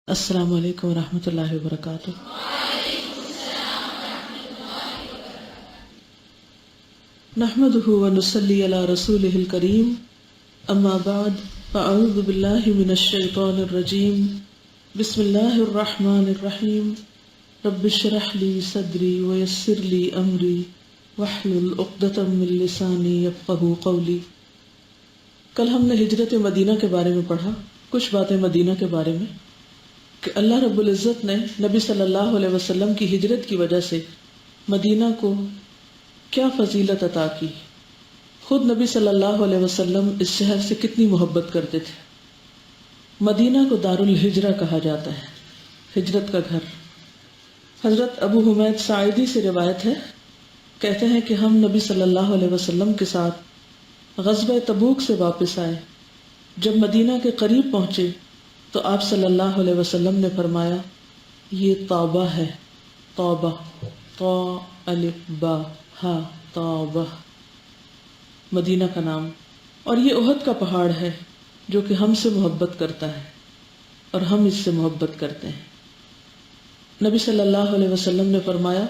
السلام علیکم ورحمۃ اللہ وبرکاتہ۔ نحمده ونصلی علی رسولہ الکریم، اما بعد فاعوذ باللہ من الشیطان الرجیم، بسم اللہ الرحمن الرحیم، رب اشرح لی صدری ویسر لی امری واحلل عقدۃ من لسانی یفقہوا قولی۔ کل ہم نے ہجرت مدینہ کے بارے میں پڑھا، کچھ باتیں مدینہ کے بارے میں کہ اللہ رب العزت نے نبی صلی اللہ علیہ وسلم کی ہجرت کی وجہ سے مدینہ کو کیا فضیلت عطا کی۔ خود نبی صلی اللہ علیہ وسلم اس شہر سے کتنی محبت کرتے تھے۔ مدینہ کو دار الہجرہ کہا جاتا ہے، ہجرت کا گھر۔ حضرت ابو حمید ساعدی سے روایت ہے، کہتے ہیں کہ ہم نبی صلی اللہ علیہ وسلم کے ساتھ غزوہ تبوک سے واپس آئے۔ جب مدینہ کے قریب پہنچے تو آپ صلی اللہ علیہ وسلم نے فرمایا، یہ طابہ ہے، طابہ، طا الف با ہا، طابہ مدینہ کا نام، اور یہ احد کا پہاڑ ہے جو کہ ہم سے محبت کرتا ہے اور ہم اس سے محبت کرتے ہیں۔ نبی صلی اللہ علیہ وسلم نے فرمایا،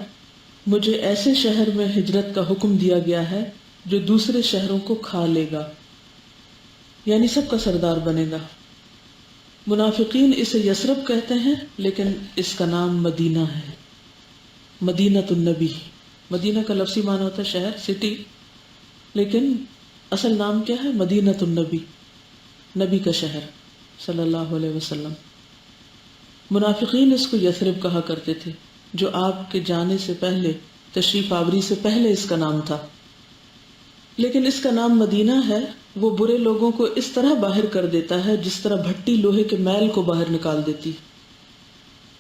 مجھے ایسے شہر میں ہجرت کا حکم دیا گیا ہے جو دوسرے شہروں کو کھا لے گا، یعنی سب کا سردار بنے گا۔ منافقین اسے یثرب کہتے ہیں، لیکن اس کا نام مدینہ ہے، مدینۃ النبی۔ مدینہ کا لفظی معنی ہوتا ہے شہر، سٹی، لیکن اصل نام کیا ہے؟ مدینۃ النبی، نبی کا شہر صلی اللہ علیہ وسلم۔ منافقین اس کو یثرب کہا کرتے تھے، جو آپ کے جانے سے پہلے، تشریف آوری سے پہلے اس کا نام تھا، لیکن اس کا نام مدینہ ہے۔ وہ برے لوگوں کو اس طرح باہر کر دیتا ہے جس طرح بھٹی لوہے کے میل کو باہر نکال دیتی،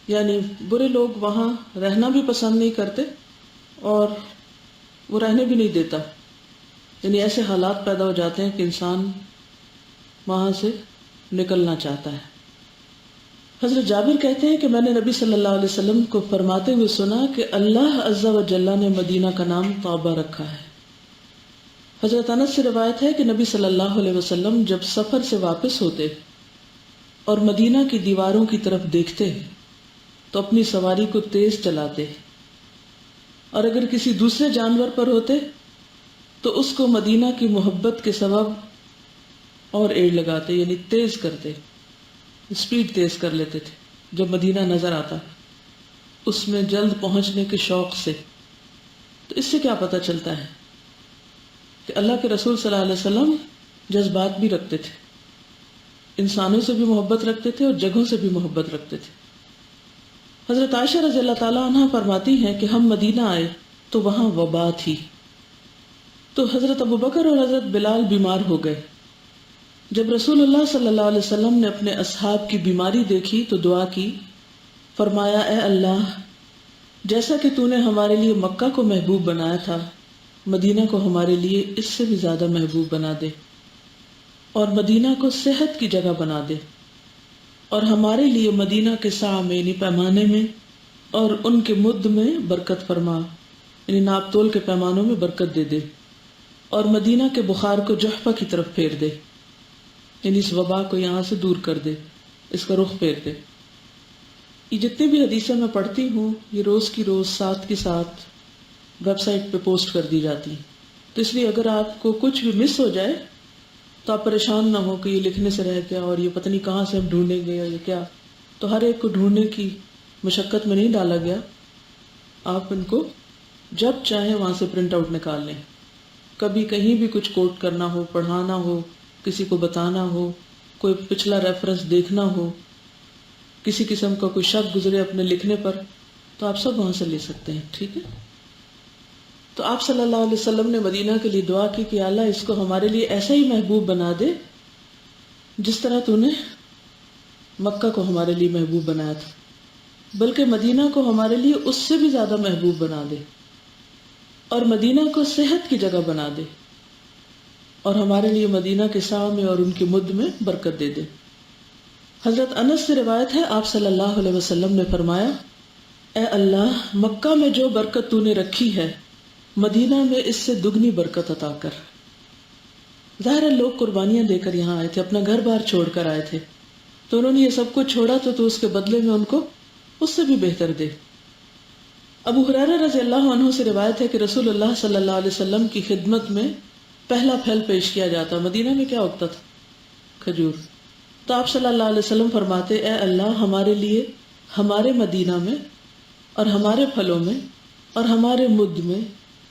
یعنی برے لوگ وہاں رہنا بھی پسند نہیں کرتے اور وہ رہنے بھی نہیں دیتا، یعنی ایسے حالات پیدا ہو جاتے ہیں کہ انسان وہاں سے نکلنا چاہتا ہے۔ حضرت جابر کہتے ہیں کہ میں نے نبی صلی اللہ علیہ وسلم کو فرماتے ہوئے سنا کہ اللہ عز و جل نے مدینہ کا نام طابہ رکھا ہے۔ حضرت انس سے روایت ہے کہ نبی صلی اللہ علیہ وسلم جب سفر سے واپس ہوتے اور مدینہ کی دیواروں کی طرف دیکھتے تو اپنی سواری کو تیز چلاتے، اور اگر کسی دوسرے جانور پر ہوتے تو اس کو مدینہ کی محبت کے سبب اور ایڑ لگاتے، یعنی تیز کرتے، اسپیڈ تیز کر لیتے تھے جب مدینہ نظر آتا، اس میں جلد پہنچنے کے شوق سے۔ تو اس سے کیا پتہ چلتا ہے کہ اللہ کے رسول صلی اللہ علیہ وسلم جذبات بھی رکھتے تھے، انسانوں سے بھی محبت رکھتے تھے اور جگہوں سے بھی محبت رکھتے تھے۔ حضرت عائشہ رضی اللہ تعالیٰ عنہ فرماتی ہیں کہ ہم مدینہ آئے تو وہاں وبا تھی، تو حضرت ابوبکر اور حضرت بلال بیمار ہو گئے۔ جب رسول اللہ صلی اللہ علیہ وسلم نے اپنے اصحاب کی بیماری دیکھی تو دعا کی، فرمایا، اے اللہ، جیسا کہ تو نے ہمارے لیے مکہ کو محبوب بنایا تھا، مدینہ کو ہمارے لیے اس سے بھی زیادہ محبوب بنا دے، اور مدینہ کو صحت کی جگہ بنا دے، اور ہمارے لیے مدینہ کے ساع میں، یعنی پیمانے میں، اور ان کے مد میں برکت فرما، یعنی ناپ تول کے پیمانوں میں برکت دے دے، اور مدینہ کے بخار کو جحفہ کی طرف پھیر دے، یعنی اس وبا کو یہاں سے دور کر دے، اس کا رخ پھیر دے۔ یہ جتنی بھی حدیثیں میں پڑھتی ہوں، یہ روز کی روز ساتھ کے ساتھ ویب سائٹ پہ پوسٹ کر دی جاتی ہیں، تو اس لیے اگر آپ کو کچھ بھی مس ہو جائے تو آپ پریشان نہ ہو کہ یہ لکھنے سے رہ گیا اور یہ پتہ نہیں کہاں سے ہم ڈھونڈیں گے یا یہ کیا۔ تو ہر ایک کو ڈھونڈنے کی مشقت میں نہیں ڈالا گیا، آپ ان کو جب چاہیں وہاں سے پرنٹ آؤٹ نکال لیں۔ کبھی کہیں بھی کچھ کوٹ کرنا ہو، پڑھانا ہو، کسی کو بتانا ہو، کوئی پچھلا ریفرنس دیکھنا ہو، کسی قسم کا کوئی شک گزرے اپنے لکھنے پر، تو آپ سب وہاں سے لے سکتے ہیں، ٹھیک ہے۔ تو آپ صلی اللہ علیہ وسلم نے مدینہ کے لیے دعا کی کہ اللہ اس کو ہمارے لیے ایسا ہی محبوب بنا دے جس طرح تو نے مکہ کو ہمارے لیے محبوب بنایا تھا، بلکہ مدینہ کو ہمارے لیے اس سے بھی زیادہ محبوب بنا دے، اور مدینہ کو صحت کی جگہ بنا دے، اور ہمارے لیے مدینہ کے ساع میں اور ان کے مد میں برکت دے دے۔ حضرت انس سے روایت ہے، آپ صلی اللہ علیہ وسلم نے فرمایا، اے اللہ، مکہ میں جو برکت تو نے رکھی ہے، مدینہ میں اس سے دگنی برکت عطا کر۔ ظاہر ہے لوگ قربانیاں دے کر یہاں آئے تھے، اپنا گھر بار چھوڑ کر آئے تھے، تو انہوں نے یہ سب کچھ چھوڑا تو اس کے بدلے میں ان کو اس سے بھی بہتر دے۔ ابو ہریرہ رضی اللہ عنہ سے روایت ہے کہ رسول اللہ صلی اللہ علیہ وسلم کی خدمت میں پہلا پھل پیش کیا جاتا۔ مدینہ میں کیا اگتا تھا؟ کھجور۔ تو آپ صلی اللہ علیہ وسلم فرماتے، اے اللہ ہمارے لیے ہمارے مدینہ میں اور ہمارے پھلوں میں اور ہمارے مد میں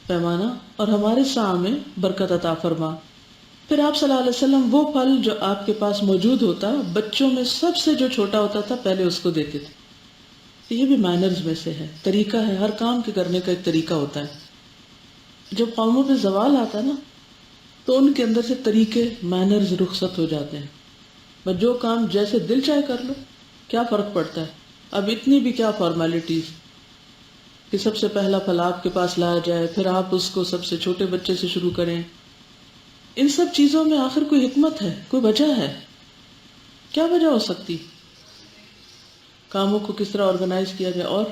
پیمانہ اور ہمارے سا میں برکت عطا فرما۔ پھر آپ صلی اللہ علیہ وسلم وہ پھل جو آپ کے پاس موجود ہوتا بچوں میں سب سے جو چھوٹا ہوتا تھا پہلے اس کو دیتے تھے۔ یہ بھی مینرز میں سے ہے، طریقہ ہے، ہر کام کے کرنے کا ایک طریقہ ہوتا ہے۔ جب قوموں پہ زوال آتا نا تو ان کے اندر سے طریقے مینرز رخصت ہو جاتے ہیں۔ بس جو کام جیسے دل چاہے کر لو، کیا فرق پڑتا ہے؟ اب اتنی بھی کیا فارمیلٹیز کہ سب سے پہلا پھل آپ کے پاس لایا جائے، پھر آپ اس کو سب سے چھوٹے بچے سے شروع کریں۔ ان سب چیزوں میں آخر کوئی حکمت ہے، کوئی وجہ ہے؟ کیا وجہ ہو سکتی؟ کاموں کو کس طرح آرگنائز کیا جائے۔ اور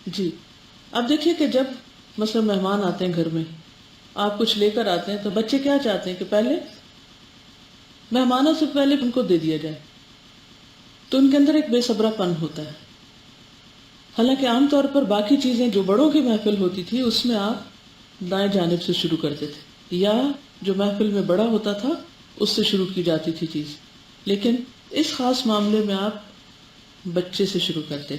جی اب دیکھیے کہ جب مثلا مہمان آتے ہیں گھر میں، آپ کچھ لے کر آتے ہیں تو بچے کیا چاہتے ہیں کہ پہلے مہمانوں سے پہلے ان کو دے دیا جائے، تو ان کے اندر ایک بے صبرا پن ہوتا ہے۔ حالانکہ عام طور پر باقی چیزیں جو بڑوں کی محفل ہوتی تھی اس میں آپ دائیں جانب سے شروع کرتے تھے، یا جو محفل میں بڑا ہوتا تھا اس سے شروع کی جاتی تھی چیز، لیکن اس خاص معاملے میں آپ بچے سے شروع کرتے،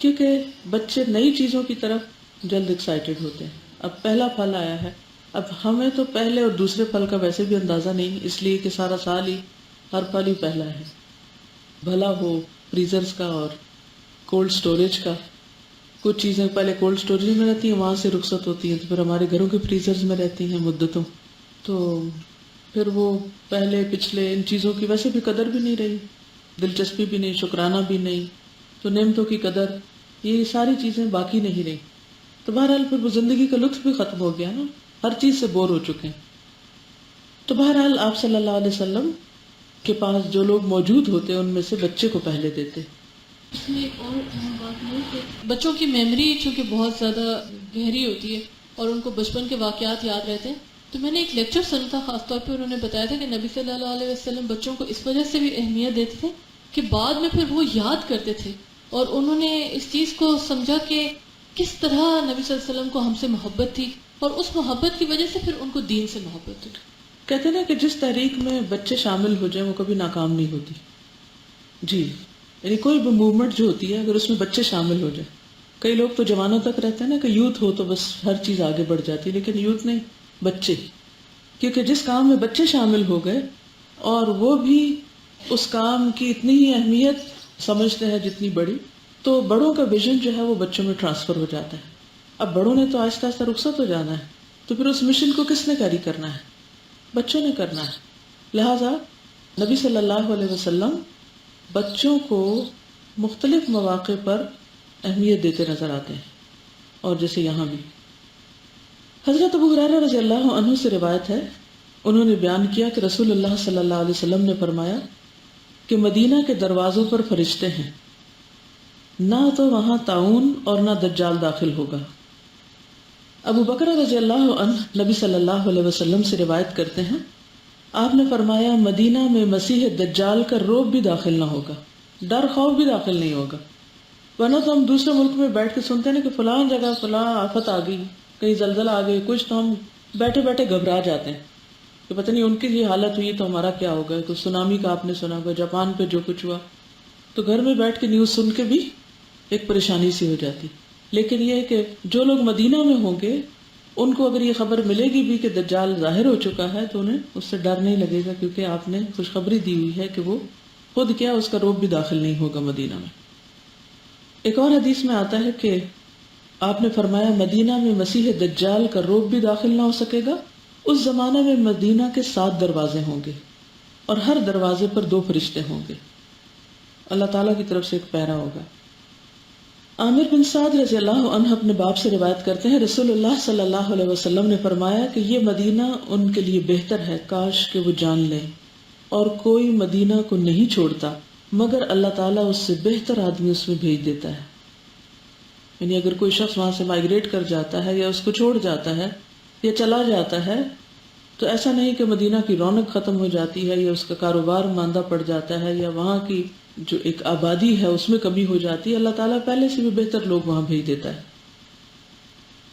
کیونکہ بچے نئی چیزوں کی طرف جلد ایکسائٹیڈ ہوتے ہیں۔ اب پہلا پھل آیا ہے، اب ہمیں تو پہلے اور دوسرے پھل کا ویسے بھی اندازہ نہیں، اس لیے کہ سارا سال ہی ہر پھل ہی پہلا ہے، بھلا ہو فریزرز کا اور کولڈ سٹوریج کا۔ کچھ چیزیں پہلے کولڈ سٹوریج میں رہتی ہیں، وہاں سے رخصت ہوتی ہیں، تو پھر ہمارے گھروں کے فریزرز میں رہتی ہیں مدتوں، تو پھر وہ پہلے پچھلے ان چیزوں کی ویسے بھی قدر بھی نہیں رہی، دلچسپی بھی نہیں، شکرانہ بھی نہیں، تو نعمتوں کی قدر، یہ ساری چیزیں باقی نہیں رہی، تو بہرحال پھر وہ زندگی کا لطف بھی ختم ہو گیا نا، ہر چیز سے بور ہو چکے ہیں۔ تو بہرحال آپ صلی اللہ علیہ وسلم کے پاس جو لوگ موجود ہوتے ان میں سے بچے کو پہلے دیتے۔ اس میں ایک اور اہم بات ہے کہ بچوں کی میموری چونکہ بہت زیادہ گہری ہوتی ہے اور ان کو بچپن کے واقعات یاد رہتے ہیں، تو میں نے ایک لیکچر سنا تھا، خاص طور پہ انہوں نے بتایا تھا کہ نبی صلی اللہ علیہ وسلم بچوں کو اس وجہ سے بھی اہمیت دیتے تھے کہ بعد میں پھر وہ یاد کرتے تھے، اور انہوں نے اس چیز کو سمجھا کہ کس طرح نبی صلی اللہ علیہ وسلم کو ہم سے محبت تھی، اور اس محبت کی وجہ سے پھر ان کو دین سے محبت ہوئی۔ کہتے ہیں کہ جس تحریک میں بچے شامل ہو جائیں وہ کبھی ناکام نہیں ہوتی۔ جی یعنی کوئی بھی موومنٹ جو ہوتی ہے اگر اس میں بچے شامل ہو جائیں، کئی لوگ تو جوانوں تک رہتے ہیں نا کہ یوتھ ہو تو بس ہر چیز آگے بڑھ جاتی ہے، لیکن یوتھ نہیں، بچے، کیونکہ جس کام میں بچے شامل ہو گئے اور وہ بھی اس کام کی اتنی ہی اہمیت سمجھتے ہیں جتنی بڑی، تو بڑوں کا ویژن جو ہے وہ بچوں میں ٹرانسفر ہو جاتا ہے۔ اب بڑوں نے تو آہستہ آہستہ رخصت ہو جانا ہے، تو پھر اس مشن کو کس نے کیری کرنا ہے؟ بچوں نے کرنا ہے۔ لہٰذا نبی صلی اللہ علیہ وسلم بچوں کو مختلف مواقع پر اہمیت دیتے نظر آتے ہیں، اور جیسے یہاں بھی حضرت ابو ہریرہ رضی اللہ عنہ سے روایت ہے، انہوں نے بیان کیا کہ رسول اللہ صلی اللہ علیہ وسلم نے فرمایا کہ مدینہ کے دروازوں پر فرشتے ہیں، نہ تو وہاں طاعون اور نہ دجال داخل ہوگا۔ ابو بکر رضی اللہ عنہ نبی صلی اللہ علیہ وسلم سے روایت کرتے ہیں، آپ نے فرمایا مدینہ میں مسیح دجال کا رعب بھی داخل نہ ہوگا، ڈر خوف بھی داخل نہیں ہوگا۔ ورنہ تو ہم دوسرے ملک میں بیٹھ کے سنتے ہیں کہ فلاں جگہ فلاں آفت آ گئی، کہیں زلزلہ آ گئی کچھ، تو ہم بیٹھے بیٹھے گھبرا جاتے ہیں کہ پتہ نہیں ان کی یہ حالت ہوئی تو ہمارا کیا ہوگا۔ کوئی سونامی کا آپ نے سنا ہوگا، جاپان پہ جو کچھ ہوا، تو گھر میں بیٹھ کے نیوز سن کے بھی ایک پریشانی سی ہو جاتی۔ لیکن یہ ہے کہ جو لوگ مدینہ میں ہوں گے ان کو اگر یہ خبر ملے گی بھی کہ دجال ظاہر ہو چکا ہے تو انہیں اس سے ڈر نہیں لگے گا، کیونکہ آپ نے خوشخبری دی ہوئی ہے کہ وہ خود کیا اس کا رعب بھی داخل نہیں ہوگا مدینہ میں۔ ایک اور حدیث میں آتا ہے کہ آپ نے فرمایا مدینہ میں مسیح دجال کا رعب بھی داخل نہ ہو سکے گا۔ اس زمانے میں مدینہ کے 7 دروازے ہوں گے اور ہر دروازے پر 2 فرشتے ہوں گے، اللہ تعالیٰ کی طرف سے ایک پہرا ہوگا۔ عامر بن سعد رضی اللہ عنہ اپنے باپ سے روایت کرتے ہیں، رسول اللہ صلی اللہ علیہ وسلم نے فرمایا کہ یہ مدینہ ان کے لیے بہتر ہے، کاش کہ وہ جان لیں، اور کوئی مدینہ کو نہیں چھوڑتا مگر اللہ تعالیٰ اس سے بہتر آدمی اس میں بھیج دیتا ہے۔ یعنی اگر کوئی شخص وہاں سے مائگریٹ کر جاتا ہے یا اس کو چھوڑ جاتا ہے یا چلا جاتا ہے تو ایسا نہیں کہ مدینہ کی رونق ختم ہو جاتی ہے یا اس کا کاروبار ماندہ پڑ جاتا ہے یا وہاں کی جو ایک آبادی ہے اس میں کمی ہو جاتی ہے. اللہ تعالیٰ پہلے سے بھی بہتر لوگ وہاں بھیج دیتا ہے.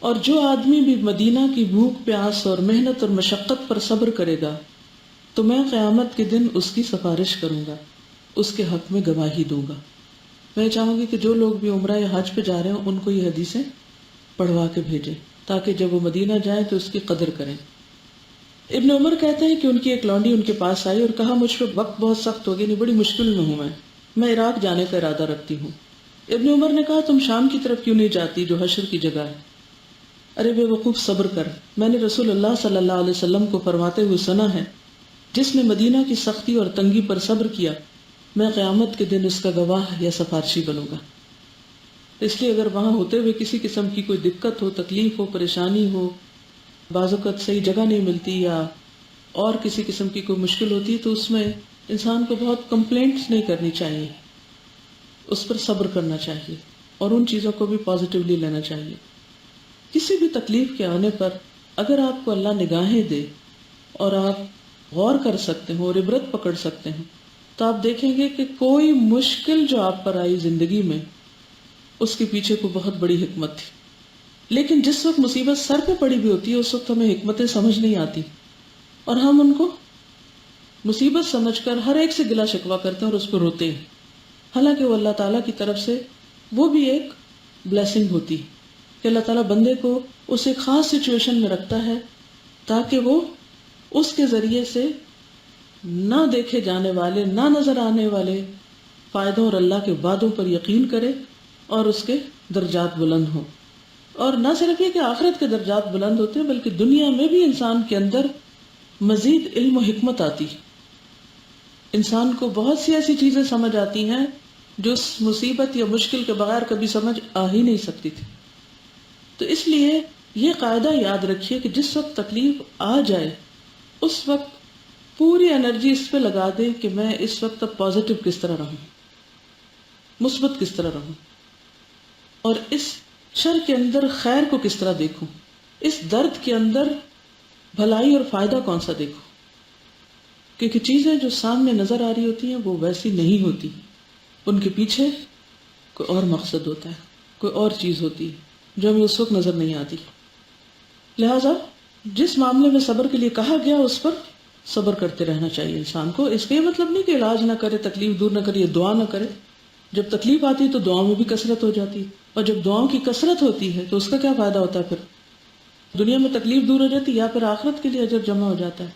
اور جو آدمی بھی مدینہ کی بھوک پیاس اور محنت اور مشقت پر صبر کرے گا تو میں قیامت کے دن اس کی سفارش کروں گا، اس کے حق میں گواہی دوں گا. میں چاہوں گی کہ جو لوگ بھی عمرہ یا حج پہ جا رہے ہیں ان کو یہ حدیثیں پڑھوا کے بھیجیں تاکہ جب وہ مدینہ جائیں تو اس کی قدر کریں. ابن عمر کہتے ہیں کہ ان کی ایک لونڈی ان کے پاس آئی اور کہا مجھ پہ وقت بہت سخت ہو گیا، نہیں بڑی مشکل میں ہوں، میں عراق جانے کا ارادہ رکھتی ہوں. ابن عمر نے کہا تم شام کی طرف کیوں نہیں جاتی جو حشر کی جگہ ہے؟ ارے بے وقوف صبر کر، میں نے رسول اللہ صلی اللہ علیہ وسلم کو فرماتے ہوئے سنا ہے جس نے مدینہ کی سختی اور تنگی پر صبر کیا میں قیامت کے دن اس کا گواہ یا سفارشی بنوں گا. اس لیے اگر وہاں ہوتے ہوئے کسی قسم کی کوئی دقت ہو، تکلیف ہو، پریشانی ہو، بعض اوقات صحیح جگہ نہیں ملتی یا اور کسی قسم کی کوئی مشکل ہوتی ہے تو اس میں انسان کو بہت کمپلینٹس نہیں کرنی چاہیے، اس پر صبر کرنا چاہیے اور ان چیزوں کو بھی پازیٹیولی لینا چاہیے. کسی بھی تکلیف کے آنے پر اگر آپ کو اللہ نگاہیں دے اور آپ غور کر سکتے ہوں اور عبرت پکڑ سکتے ہیں تو آپ دیکھیں گے کہ کوئی مشکل جو آپ پر آئی زندگی میں اس کے پیچھے کو بہت بڑی حکمت تھی. لیکن جس وقت مصیبت سر پہ پڑی بھی ہوتی ہے اس وقت ہمیں حکمتیں سمجھ نہیں آتی اور ہم ان کو مصیبت سمجھ کر ہر ایک سے گلا شکوہ کرتے ہیں اور اس پہ روتے ہیں، حالانکہ وہ اللہ تعالیٰ کی طرف سے وہ بھی ایک بلیسنگ ہوتی ہے کہ اللہ تعالیٰ بندے کو اس ایک خاص سچویشن میں رکھتا ہے تاکہ وہ اس کے ذریعے سے نہ دیکھے جانے والے نہ نظر آنے والے فائدوں اور اللہ کے وعدوں پر یقین کرے اور اس کے درجات بلند ہوں. اور نہ صرف یہ کہ آخرت کے درجات بلند ہوتے ہیں بلکہ دنیا میں بھی انسان کے اندر مزید علم و حکمت آتی. انسان کو بہت سی ایسی چیزیں سمجھ آتی ہیں جو اس مصیبت یا مشکل کے بغیر کبھی سمجھ آ ہی نہیں سکتی تھی. تو اس لیے یہ قاعدہ یاد رکھیے کہ جس وقت تکلیف آ جائے اس وقت پوری انرجی اس پہ لگا دے کہ میں اس وقت اب پازیٹیو کس طرح رہوں، مثبت کس طرح رہوں، اور اس شر کے اندر خیر کو کس طرح دیکھوں، اس درد کے اندر بھلائی اور فائدہ کون سا دیکھوں. کیونکہ چیزیں جو سامنے نظر آ رہی ہوتی ہیں وہ ویسی نہیں ہوتی، ان کے پیچھے کوئی اور مقصد ہوتا ہے، کوئی اور چیز ہوتی ہے جو ہمیں اس وقت نظر نہیں آتی. لہذا جس معاملے میں صبر کے لیے کہا گیا اس پر صبر کرتے رہنا چاہیے انسان کو. اس کا یہ مطلب نہیں کہ علاج نہ کرے، تکلیف دور نہ کرے، دعا نہ کرے. جب تکلیف آتی ہے تو دعاؤں میں بھی کثرت ہو جاتی ہے، اور جب دعاؤں کی کثرت ہوتی ہے تو اس کا کیا فائدہ ہوتا ہے؟ پھر دنیا میں تکلیف دور ہو جاتی یا پھر آخرت کے لیے اجر جمع ہو جاتا ہے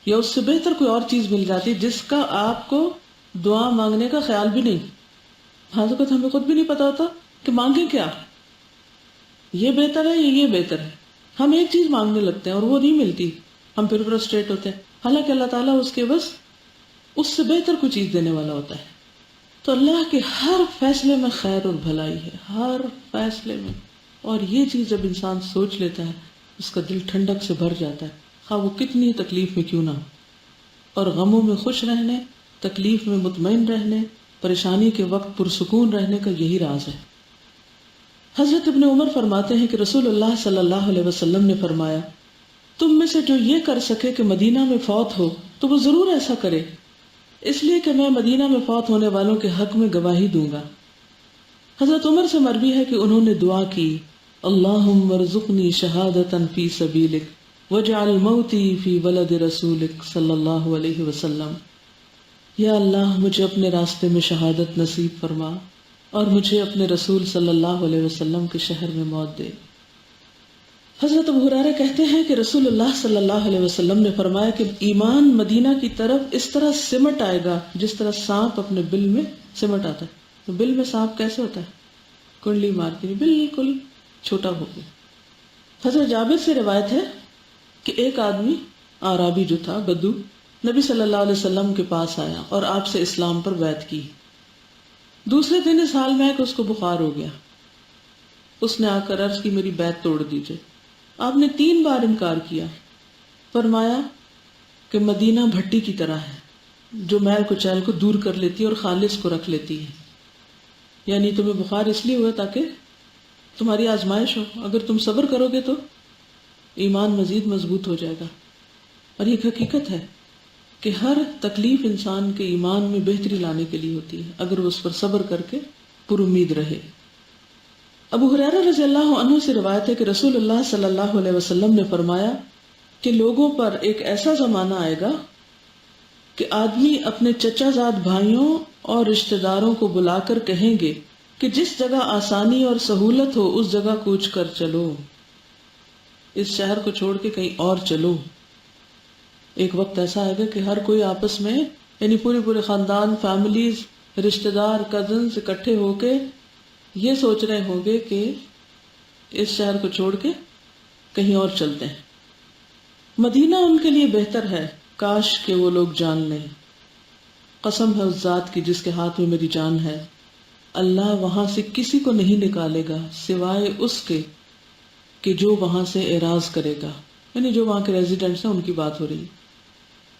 یا اس سے بہتر کوئی اور چیز مل جاتی جس کا آپ کو دعا مانگنے کا خیال بھی نہیں. بعض اوقات ہمیں خود بھی نہیں پتا ہوتا کہ مانگیں کیا، یہ بہتر ہے یا یہ بہتر ہے. ہم ایک چیز مانگنے لگتے ہیں اور وہ نہیں ملتی، ہم پھر فرسٹریٹ ہوتے ہیں، حالانکہ اللہ تعالیٰ اس کے بس اس سے بہتر کوئی چیز دینے والا ہوتا ہے. تو اللہ کے ہر فیصلے میں خیر اور بھلائی ہے، ہر فیصلے میں. اور یہ چیز جب انسان سوچ لیتا ہے اس کا دل ٹھنڈک سے بھر جاتا ہے، خواہ وہ کتنی تکلیف میں کیوں نہ ہو. اور غموں میں خوش رہنے، تکلیف میں مطمئن رہنے، پریشانی کے وقت پرسکون رہنے کا یہی راز ہے. حضرت ابن عمر فرماتے ہیں کہ رسول اللہ صلی اللہ علیہ وسلم نے فرمایا تم میں سے جو یہ کر سکے کہ مدینہ میں فوت ہو تو وہ ضرور ایسا کرے، اس لیے کہ میں مدینہ میں فوت ہونے والوں کے حق میں گواہی دوں گا. حضرت عمر سے مروی ہے کہ انہوں نے دعا کی اللہم ارزقنی شہادتا فی سبیلک واجعل موتی فی ولد رسولک صلی اللہ علیہ وسلم. یا اللہ مجھے اپنے راستے میں شہادت نصیب فرما اور مجھے اپنے رسول صلی اللہ علیہ وسلم کے شہر میں موت دے. حضرت ابو ہریرہ کہتے ہیں کہ رسول اللہ صلی اللہ علیہ وسلم نے فرمایا کہ ایمان مدینہ کی طرف اس طرح سمٹ آئے گا جس طرح سانپ اپنے بل میں سمٹ آتا ہے. تو بل میں سانپ کیسے ہوتا ہے؟ کنڈلی مار کے بالکل چھوٹا ہو گیا. حضرت جابر سے روایت ہے کہ ایک آدمی اعرابی جو تھا، بدو، نبی صلی اللہ علیہ وسلم کے پاس آیا اور آپ سے اسلام پر بیعت کی. دوسرے دن اس حال میں ہے کہ اس کو بخار ہو گیا. اس نے آ کر عرض کی میری بیعت توڑ دیجئے. آپ نے 3 بار انکار کیا. فرمایا کہ مدینہ بھٹی کی طرح ہے جو میل کچیل کو دور کر لیتی ہے اور خالص کو رکھ لیتی ہے. یعنی تمہیں بخار اس لیے ہوا تاکہ تمہاری آزمائش ہو، اگر تم صبر کرو گے تو ایمان مزید مضبوط ہو جائے گا. اور یہ حقیقت ہے کہ ہر تکلیف انسان کے ایمان میں بہتری لانے کے لیے ہوتی ہے اگر وہ اس پر صبر کر کے پر امید رہے۔ ابو ہریرہ رضی اللہ عنہ سے روایت ہے کہ رسول اللہ صلی اللہ علیہ وسلم نے فرمایا کہ لوگوں پر ایک ایسا زمانہ آئے گا کہ آدمی اپنے چچا زاد بھائیوں اور رشتہ داروں کو بلا کر کہیں گے کہ جس جگہ آسانی اور سہولت ہو اس جگہ کوچ کر چلو، اس شہر کو چھوڑ کے کہیں اور چلو۔ ایک وقت ایسا آئے گا کہ ہر کوئی آپس میں یعنی پورے خاندان، فیملیز، رشتہ دار، کزنز اکٹھے ہو کے یہ سوچ رہے ہوں گے کہ اس شہر کو چھوڑ کے کہیں اور چلتے ہیں۔ مدینہ ان کے لیے بہتر ہے، کاش کہ وہ لوگ جان لیں۔ قسم ہے اس ذات کی جس کے ہاتھ میں میری جان ہے، اللہ وہاں سے کسی کو نہیں نکالے گا سوائے اس کے کہ جو وہاں سے اعراض کرے گا، یعنی جو وہاں کے ریزیڈنٹس ہیں ان کی بات ہو رہی ہے۔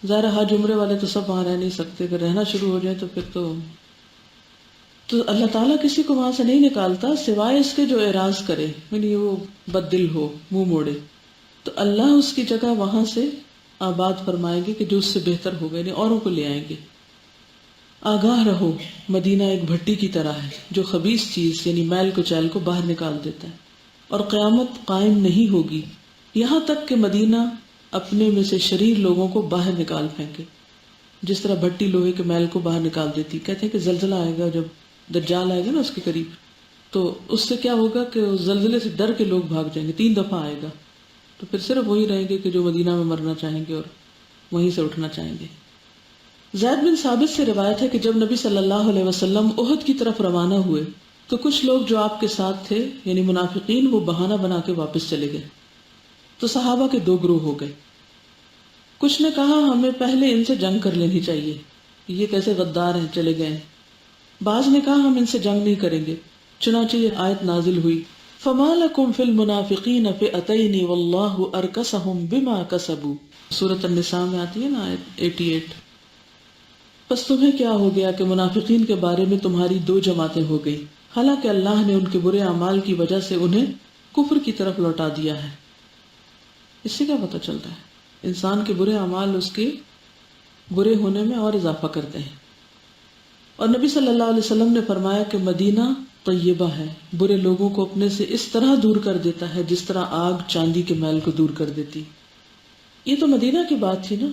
ظاہر حج عمرے والے تو سب وہاں رہ نہیں سکتے، اگر رہنا شروع ہو جائے تو پھر تو اللہ تعالیٰ کسی کو وہاں سے نہیں نکالتا سوائے اس کے جو اعراض کرے، یعنی وہ بد دل ہو، منہ موڑے، تو اللہ اس کی جگہ وہاں سے آباد فرمائیں گے کہ جو اس سے بہتر ہوگا، یعنی اوروں کو لے آئیں گے۔ آگاہ رہو، مدینہ ایک بھٹی کی طرح ہے جو خبیث چیز یعنی میل کچیل کو باہر نکال دیتا ہے، اور قیامت قائم نہیں ہوگی یہاں تک کہ مدینہ اپنے میں سے شریر لوگوں کو باہر نکال پھینکے، جس طرح بھٹی لوہے کے میل کو باہر نکال دیتی۔ کہتے ہیں کہ زلزلہ آئے گا، جب دجال آئے گا نا اس کے قریب، تو اس سے کیا ہوگا کہ اس زلزلے سے ڈر کے لوگ بھاگ جائیں گے، 3 دفعہ آئے گا، تو پھر صرف وہی رہیں گے کہ جو مدینہ میں مرنا چاہیں گے اور وہیں سے اٹھنا چاہیں گے۔ زید بن ثابت سے روایت ہے کہ جب نبی صلی اللہ علیہ وسلم احد کی طرف روانہ ہوئے تو کچھ لوگ جو آپ کے ساتھ تھے یعنی منافقین، وہ بہانہ بنا کے واپس چلے گئے، تو صحابہ کے 2 گروہ ہو گئے۔ کچھ نے کہا ہمیں پہلے ان سے جنگ کر لینی چاہیے، یہ کیسے غدار ہیں، چلے گئے۔ بعض نے کہا ہم ان سے جنگ نہیں کریں گے، چنانچہ یہ آیت نازل ہوئی فَمَا لَكُمْ فِي الْمُنَافِقِينَ فِئَتَيْنِ وَاللَّهُ أَرْكَسَهُمْ بِمَا كَسَبُوا، سورۃ النساء میں آتی ہے نا آیت 88۔ پس تمہیں کیا ہو گیا کہ منافقین کے بارے میں تمہاری 2 جماعتیں ہو گئی، حالانکہ اللہ نے ان کے برے اعمال کی وجہ سے انہیں کفر کی طرف لوٹا دیا ہے۔ اس سے کیا پتہ چلتا ہے؟ انسان کے برے اعمال اس کے برے ہونے میں اور اضافہ کرتے ہیں۔ اور نبی صلی اللہ علیہ وسلم نے فرمایا کہ مدینہ طیبہ ہے، برے لوگوں کو اپنے سے اس طرح دور کر دیتا ہے جس طرح آگ چاندی کے میل کو دور کر دیتی۔ یہ تو مدینہ کی بات تھی نا،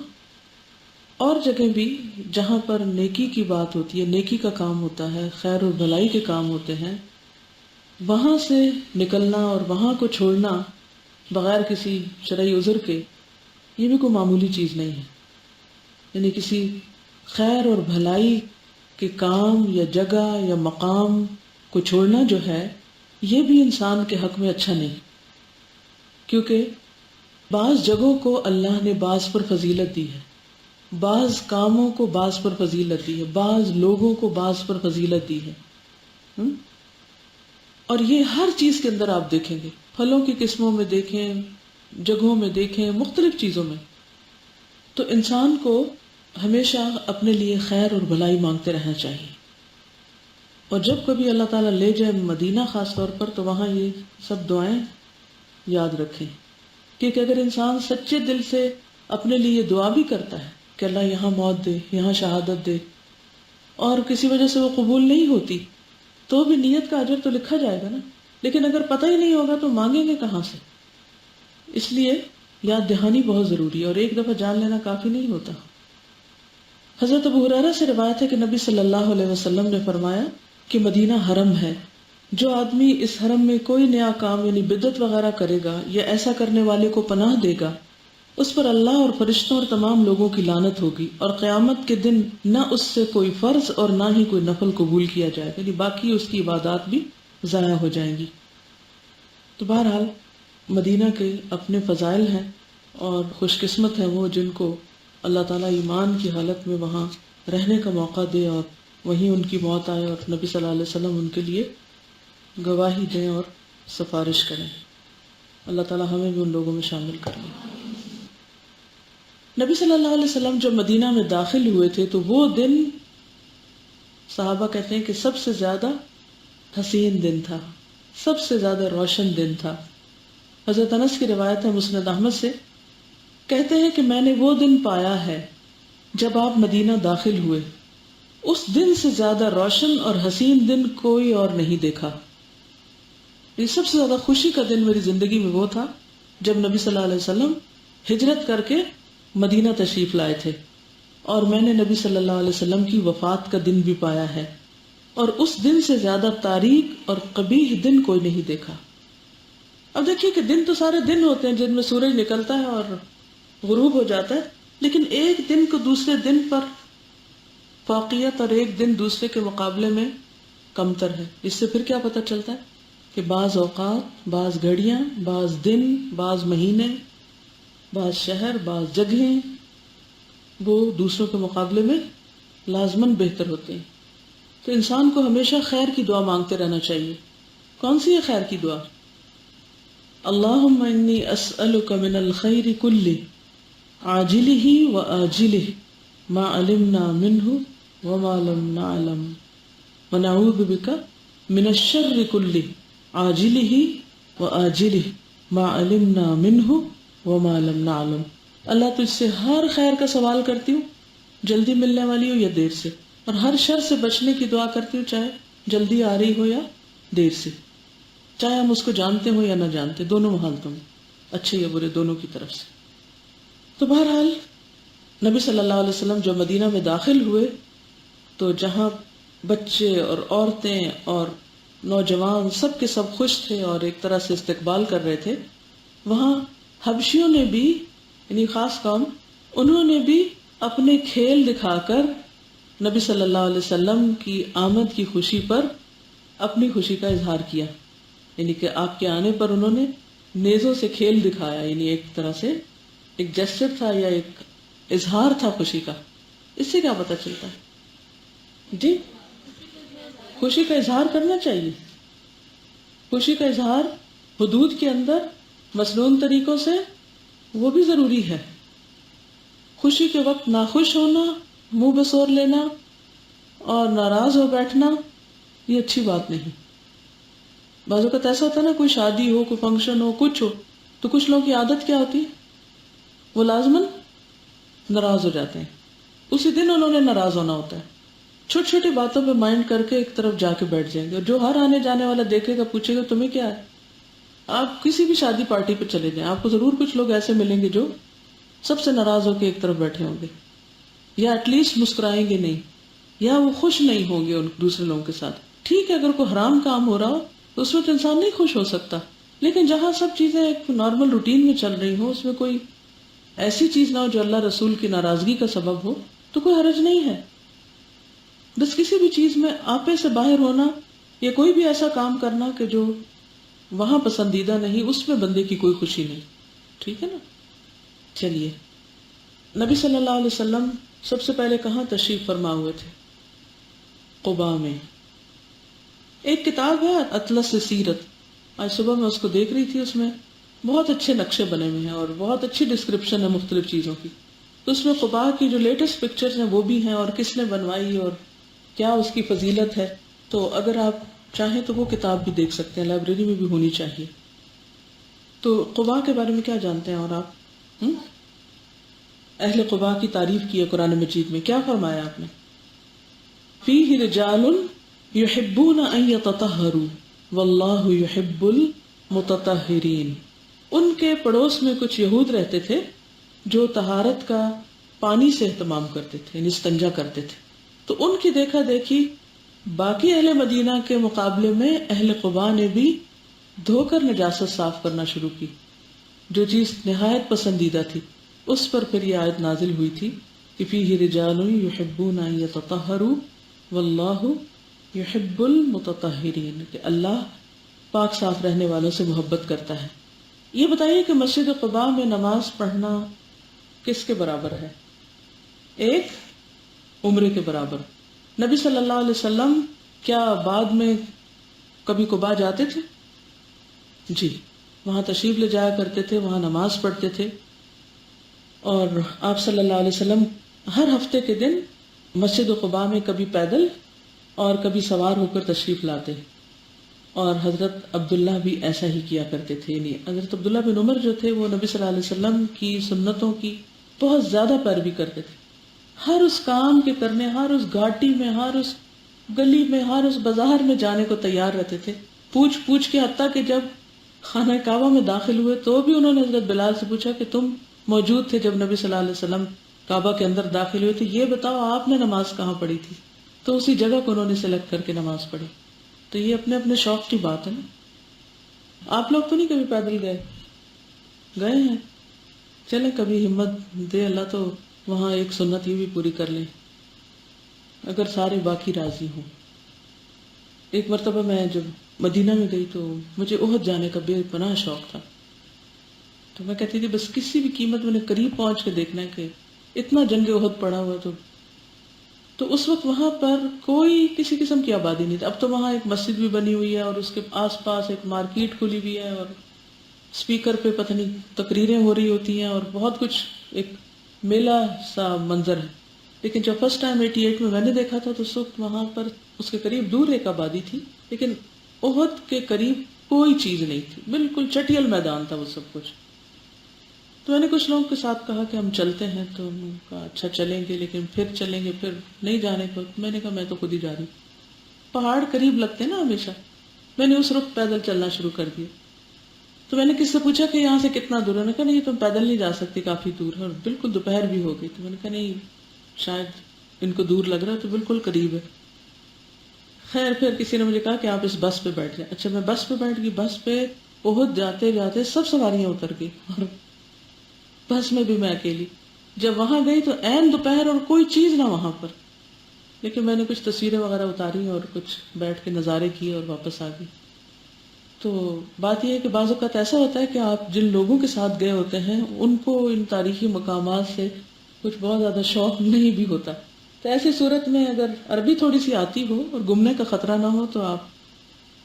اور جگہ بھی جہاں پر نیکی کی بات ہوتی ہے، نیکی کا کام ہوتا ہے، خیر اور بھلائی کے کام ہوتے ہیں، وہاں سے نکلنا اور وہاں کو چھوڑنا بغیر کسی شرعی عذر کے، یہ بھی کوئی معمولی چیز نہیں ہے۔ یعنی کسی خیر اور بھلائی کے کام یا جگہ یا مقام کو چھوڑنا جو ہے، یہ بھی انسان کے حق میں اچھا نہیں، کیونکہ بعض جگہوں کو اللہ نے بعض پر فضیلت دی ہے، بعض کاموں کو بعض پر فضیلت دی ہے، بعض لوگوں کو بعض پر فضیلت دی ہے۔ اور یہ ہر چیز کے اندر آپ دیکھیں گے، پھلوں کی قسموں میں دیکھیں، جگہوں میں دیکھیں، مختلف چیزوں میں، تو انسان کو ہمیشہ اپنے لیے خیر اور بھلائی مانگتے رہنا چاہیے۔ اور جب کبھی اللہ تعالیٰ لے جائے مدینہ خاص طور پر، تو وہاں یہ سب دعائیں یاد رکھیں، کیونکہ اگر انسان سچے دل سے اپنے لیے دعا بھی کرتا ہے کہ اللہ یہاں موت دے، یہاں شہادت دے، اور کسی وجہ سے وہ قبول نہیں ہوتی، تو بھی نیت کا اجر تو لکھا جائے گا نا، لیکن اگر پتہ ہی نہیں ہوگا تو مانگیں گے کہاں سے؟ اس لیے یاد دہانی بہت ضروری ہے، اور ایک دفعہ جان لینا کافی نہیں ہوتا۔ حضرت ابو ہریرہ سے روایت ہے کہ نبی صلی اللہ علیہ وسلم نے فرمایا کہ مدینہ حرم ہے، جو آدمی اس حرم میں کوئی نیا کام یعنی بدعت وغیرہ کرے گا یا ایسا کرنے والے کو پناہ دے گا، اس پر اللہ اور فرشتوں اور تمام لوگوں کی لعنت ہوگی، اور قیامت کے دن نہ اس سے کوئی فرض اور نہ ہی کوئی نفل قبول کیا جائے گا، یعنی باقی اس کی عبادات بھی ضائع ہو جائیں گی۔ تو بہرحال مدینہ کے اپنے فضائل ہیں، اور خوش قسمت ہیں وہ جن کو اللہ تعالیٰ ایمان کی حالت میں وہاں رہنے کا موقع دے اور وہیں ان کی موت آئے اور نبی صلی اللہ علیہ وسلم ان کے لیے گواہی دیں اور سفارش کریں۔ اللہ تعالیٰ ہمیں بھی ان لوگوں میں شامل کر لیں۔ نبی صلی اللہ علیہ وسلم جب مدینہ میں داخل ہوئے تھے تو وہ دن صحابہ کہتے ہیں کہ سب سے زیادہ حسین دن تھا، سب سے زیادہ روشن دن تھا۔ حضرت انس کی روایت ہے مسند احمد سے کہتے ہیں کہ میں نے وہ دن پایا ہے جب آپ مدینہ داخل ہوئے، اس دن سے زیادہ روشن اور حسین دن کوئی اور نہیں دیکھا۔ یہ سب سے زیادہ خوشی کا دن میری زندگی میں وہ تھا جب نبی صلی اللہ علیہ وسلم ہجرت کر کے مدینہ تشریف لائے تھے، اور میں نے نبی صلی اللہ علیہ وسلم کی وفات کا دن بھی پایا ہے، اور اس دن سے زیادہ تاریک اور قبیح دن کوئی نہیں دیکھا۔ اب دیکھیے کہ دن تو سارے دن ہوتے ہیں جن میں سورج نکلتا ہے اور غروب ہو جاتا ہے، لیکن ایک دن کو دوسرے دن پر فوقیت اور ایک دن دوسرے کے مقابلے میں کمتر ہے۔ اس سے پھر کیا پتہ چلتا ہے کہ بعض اوقات، بعض گھڑیاں، بعض دن، بعض مہینے، بعض شہر، بعض جگہیں وہ دوسروں کے مقابلے میں لازماً بہتر ہوتے ہیں۔ تو انسان کو ہمیشہ خیر کی دعا مانگتے رہنا چاہیے۔ کون سی ہے خیر کی دعا؟ اللہم انی اسألک من الخیر کلہ عاجلہ و آجلہ ما علمنا منہ وما لم نعلم ونعوذ بک من الشر کلہ عاجلہ و آجلہ ما علمنا منہ وما لم نعلم۔ اللہ تجھ سے ہر خیر کا سوال کرتی ہوں، جلدی ملنے والی ہو یا دیر سے، اور ہر شر سے بچنے کی دعا کرتی ہوں، چاہے جلدی آ رہی ہو یا دیر سے، چاہے ہم اس کو جانتے ہوں یا نہ جانتے، دونوں حالتوں میں، اچھے یا برے دونوں کی طرف سے۔ تو بہرحال نبی صلی اللہ علیہ وسلم جو مدینہ میں داخل ہوئے تو جہاں بچے اور عورتیں اور نوجوان سب کے سب خوش تھے اور ایک طرح سے استقبال کر رہے تھے، وہاں حبشیوں نے بھی، یعنی خاص قوم، انہوں نے بھی اپنے کھیل دکھا کر نبی صلی اللہ علیہ وسلم کی آمد کی خوشی پر اپنی خوشی کا اظہار کیا، یعنی کہ آپ کے آنے پر انہوں نے نیزوں سے کھیل دکھایا، یعنی ایک طرح سے ایک جسچر تھا یا ایک اظہار تھا خوشی کا۔ اس سے کیا پتہ چلتا ہے؟ جی خوشی کا اظہار کرنا چاہیے۔ خوشی کا اظہار حدود کے اندر مسنون طریقوں سے وہ بھی ضروری ہے۔ خوشی کے وقت ناخوش ہونا، منہ بسور لینا اور ناراض ہو بیٹھنا یہ اچھی بات نہیں۔ بعض اوقات ایسا ہوتا ہے نا، کوئی شادی ہو، کوئی فنکشن ہو، کچھ ہو، تو کچھ لوگوں کی عادت کیا ہوتی ہے، وہ لازماً ناراض ہو جاتے ہیں، اسی دن انہوں نے ناراض ہونا ہوتا ہے، چھوٹی چھوٹی باتوں پہ مائنڈ کر کے ایک طرف جا کے بیٹھ جائیں گے، اور جو ہر آنے جانے والا دیکھے گا پوچھے گا تمہیں کیا ہے۔ آپ کسی بھی شادی پارٹی پہ چلے جائیں، آپ کو ضرور کچھ لوگ ایسے ملیں گے جو سب سے ناراض ہو کے ایک طرف بیٹھے ہوں گے، یا ایٹ لیسٹ مسکرائیں گے نہیں، یا وہ خوش نہیں ہوں گے ان دوسرے لوگوں کے ساتھ۔ ٹھیک ہے، اگر کوئی حرام کام ہو رہا ہو تو اس میں تو انسان نہیں خوش ہو سکتا، لیکن جہاں سب چیزیں ایک نارمل روٹین میں چل رہی ہوں، اس میں کوئی ایسی چیز نہ ہو جو اللہ رسول کی ناراضگی کا سبب ہو، تو کوئی حرج نہیں ہے۔ بس کسی بھی چیز میں آپے سے باہر ہونا یا کوئی بھی ایسا کام کرنا کہ جو وہاں پسندیدہ نہیں، اس میں بندے کی کوئی خوشی نہیں، ٹھیک ہے نا۔ چلیے، نبی صلی اللہ علیہ وسلم سب سے پہلے کہاں تشریف فرما ہوئے تھے؟ قباء میں۔ ایک کتاب ہے اطلس سیرت، آج صبح میں اس کو دیکھ رہی تھی، اس میں بہت اچھے نقشے بنے ہوئے ہیں اور بہت اچھی ڈسکرپشن ہے مختلف چیزوں کی، تو اس میں قباء کی جو لیٹسٹ پکچرز ہیں وہ بھی ہیں، اور کس نے بنوائی اور کیا اس کی فضیلت ہے، تو اگر آپ چاہیں تو وہ کتاب بھی دیکھ سکتے ہیں، لائبریری میں بھی ہونی چاہیے۔ تو قباء کے بارے میں کیا جانتے ہیں اور آپ؟ اہل قباء کی تعریف کی ہے قرآن مجید میں، کیا فرمایا آپ نے؟ فیہ رجال یحبون ان یتطہروا واللہ یحب المتطہرین۔ ان کے پڑوس میں کچھ یہود رہتے تھے جو طہارت کا پانی سے اہتمام کرتے تھے، یعنی استنجا کرتے تھے، تو ان کی دیکھا دیکھی باقی اہل مدینہ کے مقابلے میں اہل قباء نے بھی دھو کر نجاست صاف کرنا شروع کی، جو چیز نہایت پسندیدہ تھی۔ اس پر پھر یہ آیت نازل ہوئی تھی کہ فیہ رجال یحبون ان یتطہروا واللہ یحب المتطہرین، کہ اللہ پاک صاف رہنے والوں سے محبت کرتا ہے۔ یہ بتائیے کہ مسجد قباء میں نماز پڑھنا کس کے برابر ہے؟ ایک عمرے کے برابر۔ نبی صلی اللہ علیہ وسلم کیا بعد میں کبھی قباء جاتے تھے؟ جی، وہاں تشریف لے جایا کرتے تھے، وہاں نماز پڑھتے تھے، اور آپ صلی اللہ علیہ وسلم ہر ہفتے کے دن مسجد قباء میں کبھی پیدل اور کبھی سوار ہو کر تشریف لاتے۔ اور حضرت عبداللہ بھی ایسا ہی کیا کرتے تھے. یعنی حضرت عبداللہ بن عمر جو تھے وہ نبی صلی اللہ علیہ وسلم کی سنتوں کی بہت زیادہ پیروی کرتے تھے. ہر اس کام کے کرنے، ہر اس گھاٹی میں، ہر اس گلی میں، ہر اس بازار میں جانے کو تیار رہتے تھے. پوچھ پوچھ کے، حتیٰ کہ جب خانہ کعبہ میں داخل ہوئے تو بھی انہوں نے حضرت بلال سے پوچھا کہ تم موجود تھے جب نبی صلی اللہ علیہ وسلم کعبہ کے اندر داخل ہوئے تھے، یہ بتاؤ آپ نے نماز کہاں پڑھی تھی. تو اسی جگہ کو انہوں نے سلیکٹ کر کے نماز پڑھی. تو یہ اپنے اپنے شوق کی بات ہے نا. آپ لوگ تو نہیں کبھی پیدل گئے ہیں؟ چلیں کبھی ہمت دے اللہ تو وہاں ایک سنت یہ بھی پوری کر لیں اگر سارے باقی راضی ہوں. ایک مرتبہ میں جب مدینہ میں گئی تو مجھے احد جانے کا بے پناہ شوق تھا. تو میں کہتی تھی بس کسی بھی قیمت میں نے قریب پہنچ کے دیکھنا ہے کہ اتنا جنگ احد پڑا ہوا. تو اس وقت وہاں پر کوئی کسی قسم کی آبادی نہیں تھی. اب تو وہاں ایک مسجد بھی بنی ہوئی ہے اور اس کے آس پاس ایک مارکیٹ کھلی ہوئی ہے اور اسپیکر پہ پتہ نہیں تقریریں ہو رہی ہوتی ہیں اور بہت کچھ، ایک میلہ سا منظر ہے. لیکن جب فرسٹ ٹائم 88 میں نے دیکھا تھا تو اس وقت وہاں پر اس کے قریب دور ایک آبادی تھی، لیکن احد کے قریب کوئی چیز نہیں تھی. بالکل چٹیل میدان تھا وہ سب کچھ. تو میں نے کچھ لوگوں کے ساتھ کہا کہ ہم چلتے ہیں، تو انہوں نے کہا اچھا چلیں گے، لیکن پھر چلیں گے، پھر نہیں جانے کو. میں نے کہا میں تو خود ہی جا رہی ہوں. پہاڑ قریب لگتے نا ہمیشہ. میں نے اس وقت پیدل چلنا شروع کر دیا. تو میں نے کس سے پوچھا کہ یہاں سے کتنا دور ہے؟ انہوں نے کہا نہیں تم پیدل نہیں جا سکتی، کافی دور ہے. اور بالکل دوپہر بھی ہو گئی. تو میں نے کہا نہیں شاید ان کو دور لگ رہا ہے، تو بالکل قریب ہے. خیر پھر کسی نے مجھے کہا کہ آپ اس بس پہ بیٹھ جائیں. اچھا میں بس پہ بیٹھ گئی. بس پہ بہت جاتے جاتے سب سواریاں اتر گئی اور بس میں بھی میں اکیلی. جب وہاں گئی تو عین دوپہر اور کوئی چیز نہ وہاں پر. لیکن میں نے کچھ تصویریں وغیرہ اتاری اور کچھ بیٹھ کے نظارے کیے اور واپس آ گئی. تو بات یہ ہے کہ بعض اوقات ایسا ہوتا ہے کہ آپ جن لوگوں کے ساتھ گئے ہوتے ہیں ان کو ان تاریخی مقامات سے کچھ بہت زیادہ شوق نہیں بھی ہوتا. تو ایسی صورت میں اگر عربی تھوڑی سی آتی ہو اور گمنے کا خطرہ نہ ہو تو آپ،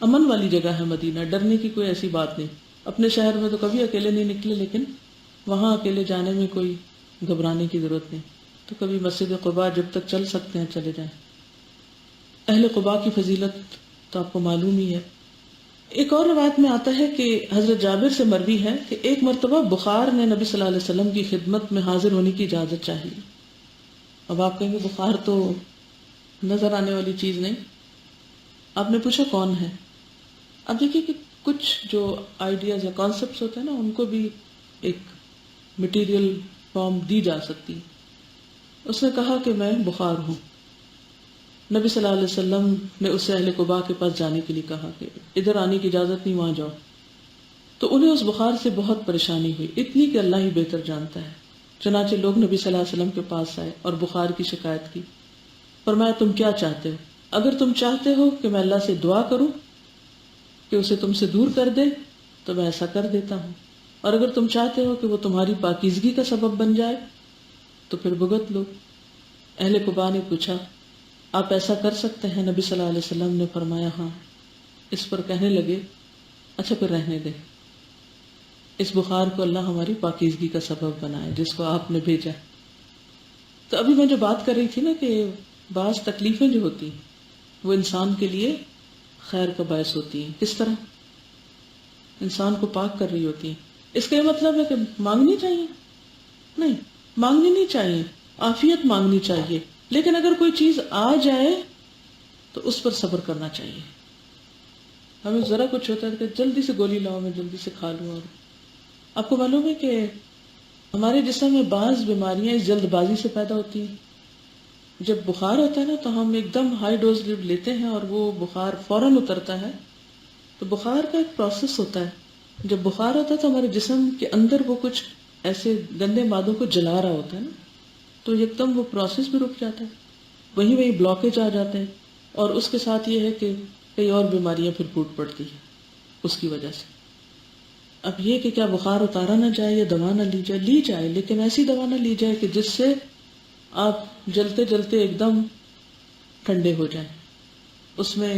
امن والی جگہ ہے مدینہ، ڈرنے کی کوئی ایسی بات نہیں. اپنے شہر میں تو کبھی اکیلے نہیں نکلے، لیکن وہاں اکیلے جانے میں کوئی گھبرانے کی ضرورت نہیں. تو کبھی مسجد قباء جب تک چل سکتے ہیں چلے جائیں. اہل قباء کی فضیلت تو آپ کو معلوم ہی ہے. ایک اور روایت میں آتا ہے کہ حضرت جابر سے مروی ہے کہ ایک مرتبہ بخار نے نبی صلی اللہ علیہ وسلم کی خدمت میں حاضر ہونے کی اجازت چاہی. اب آپ کہیں گے بخار تو نظر آنے والی چیز نہیں. آپ نے پوچھا کون ہے؟ اب دیکھیے کہ کچھ جو آئیڈیاز یا کانسیپٹس ہوتے ہیں نا ان کو بھی ایک مٹیریل فارم دی جا سکتی. اس نے کہا کہ میں بخار ہوں. نبی صلی اللہ علیہ وسلم نے اسے اہل قباء کے پاس جانے کے لیے کہا کہ ادھر آنے کی اجازت نہیں، وہاں جاؤ. تو انہیں اس بخار سے بہت پریشانی ہوئی، اتنی کہ اللہ ہی بہتر جانتا ہے. چنانچہ لوگ نبی صلی اللہ علیہ وسلم کے پاس آئے اور بخار کی شکایت کی. فرمایا تم کیا چاہتے ہو؟ اگر تم چاہتے ہو کہ میں اللہ سے دعا کروں کہ اسے تم سے دور کر دے تو میں ایسا کر دیتا ہوں، اور اگر تم چاہتے ہو کہ وہ تمہاری پاکیزگی کا سبب بن جائے تو پھر بھگت لو. اہل قباء نے پوچھا آپ ایسا کر سکتے ہیں؟ نبی صلی اللہ علیہ وسلم نے فرمایا ہاں. اس پر کہنے لگے اچھا پھر رہنے دے، اس بخار کو اللہ ہماری پاکیزگی کا سبب بنائے جس کو آپ نے بھیجا. تو ابھی میں جو بات کر رہی تھی نا کہ بعض تکلیفیں جو ہوتی ہیں وہ انسان کے لیے خیر کا باعث ہوتی ہیں. کس طرح؟ انسان کو پاک کر رہی ہوتی ہیں. اس کا یہ مطلب ہے کہ مانگنی چاہیے؟ نہیں، مانگنی نہیں چاہیے، عافیت مانگنی چاہیے. لیکن اگر کوئی چیز آ جائے تو اس پر صبر کرنا چاہیے. ہمیں ذرا کچھ ہوتا ہے کہ جلدی سے گولی لاؤ، میں جلدی سے کھا لوں. اور آپ کو معلوم ہے کہ ہمارے جسم میں بعض بیماریاں اس جلد بازی سے پیدا ہوتی ہیں. جب بخار ہوتا ہے نا تو ہم ایک دم ہائی ڈوز لیتے ہیں اور وہ بخار فوراً اترتا ہے. تو بخار کا ایک پروسیس ہوتا ہے. جب بخار ہوتا ہے تو ہمارے جسم کے اندر وہ کچھ ایسے گندے مادوں کو جلا رہا ہوتا ہے نا، تو ایک دم وہ پروسیس بھی رک جاتا ہے، وہیں بلاکیج آ جاتے ہیں. اور اس کے ساتھ یہ ہے کہ کئی اور بیماریاں پھر پھوٹ پڑتی ہیں اس کی وجہ سے. اب یہ کہ کیا بخار اتارا نہ جائے یا دوا نہ لی جائے، لیکن ایسی دوا نہ لی جائے کہ جس سے آپ جلتے جلتے ایک دم ٹھنڈے ہو جائیں. اس میں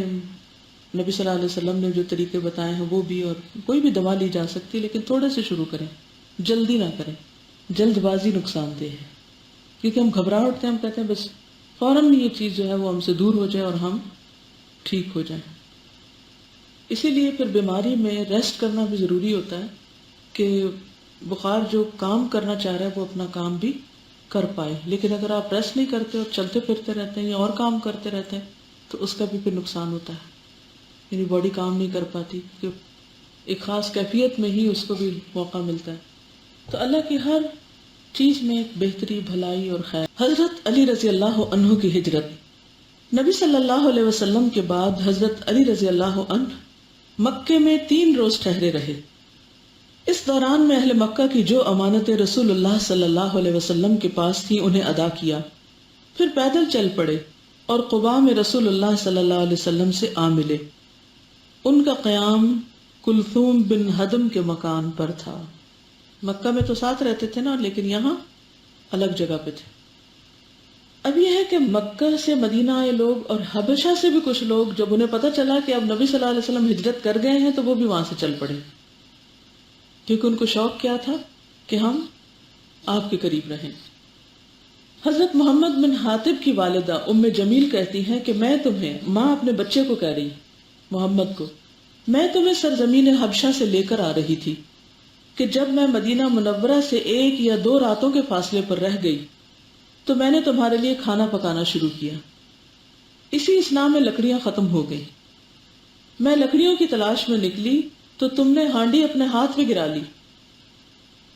نبی صلی اللہ علیہ وسلم نے جو طریقے بتائے ہیں وہ بھی، اور کوئی بھی دوا لی جا سکتی، لیکن تھوڑے سے شروع کریں، جلدی نہ کریں. جلد بازی نقصان دہ ہے کیونکہ ہم گھبراہ اٹھتے ہیں، ہم کہتے ہیں بس فوراً یہ چیز جو ہے وہ ہم سے دور ہو جائے اور ہم ٹھیک ہو جائیں. اسی لیے پھر بیماری میں ریسٹ کرنا بھی ضروری ہوتا ہے کہ بخار جو کام کرنا چاہ رہا ہے وہ اپنا کام بھی کر پائے. لیکن اگر آپ ریسٹ نہیں کرتے اور چلتے پھرتے رہتے ہیں یا اور کام کرتے رہتے ہیں تو اس کا بھی پھر نقصان ہوتا ہے، یعنی باڈی کام نہیں کر پاتی کہ ایک خاص کیفیت میں ہی اس کو بھی موقع ملتا ہے. تو اللہ کی ہر چیز میں ایک بہتری، بھلائی اور خیر. حضرت علی رضی اللہ عنہ کی ہجرت. نبی صلی اللہ علیہ وسلم کے بعد حضرت علی رضی اللہ عنہ مکے میں 3 روز ٹھہرے رہے. اس دوران میں اہل مکہ کی جو امانتیں رسول اللہ صلی اللہ علیہ وسلم کے پاس تھیں انہیں ادا کیا، پھر پیدل چل پڑے اور قباء میں رسول اللہ صلی اللہ علیہ وسلم سے آ ملے. ان کا قیام کلثوم بن ہدم کے مکان پر تھا. مکہ میں تو ساتھ رہتے تھے نا، لیکن یہاں الگ جگہ پہ تھے. اب یہ ہے کہ مکہ سے مدینہ آئے لوگ اور حبشہ سے بھی کچھ لوگ، جب انہیں پتہ چلا کہ اب نبی صلی اللہ علیہ وسلم ہجرت کر گئے ہیں تو وہ بھی وہاں سے چل پڑے، کیونکہ ان کو شوق کیا تھا کہ ہم آپ کے قریب رہیں. حضرت محمد بن حاتب کی والدہ ام جمیل کہتی ہیں کہ میں تمہیں، ماں اپنے بچے کو کہہ رہی محمد کو، میں تمہیں سرزمین حبشہ سے لے کر آ رہی تھی کہ جب میں مدینہ منورہ سے 1 یا 2 راتوں کے فاصلے پر رہ گئی تو میں نے تمہارے لیے کھانا پکانا شروع کیا. اسی اثناء میں لکڑیاں ختم ہو گئی. میں لکڑیوں کی تلاش میں نکلی تو تم نے ہانڈی اپنے ہاتھ میں گرا لی،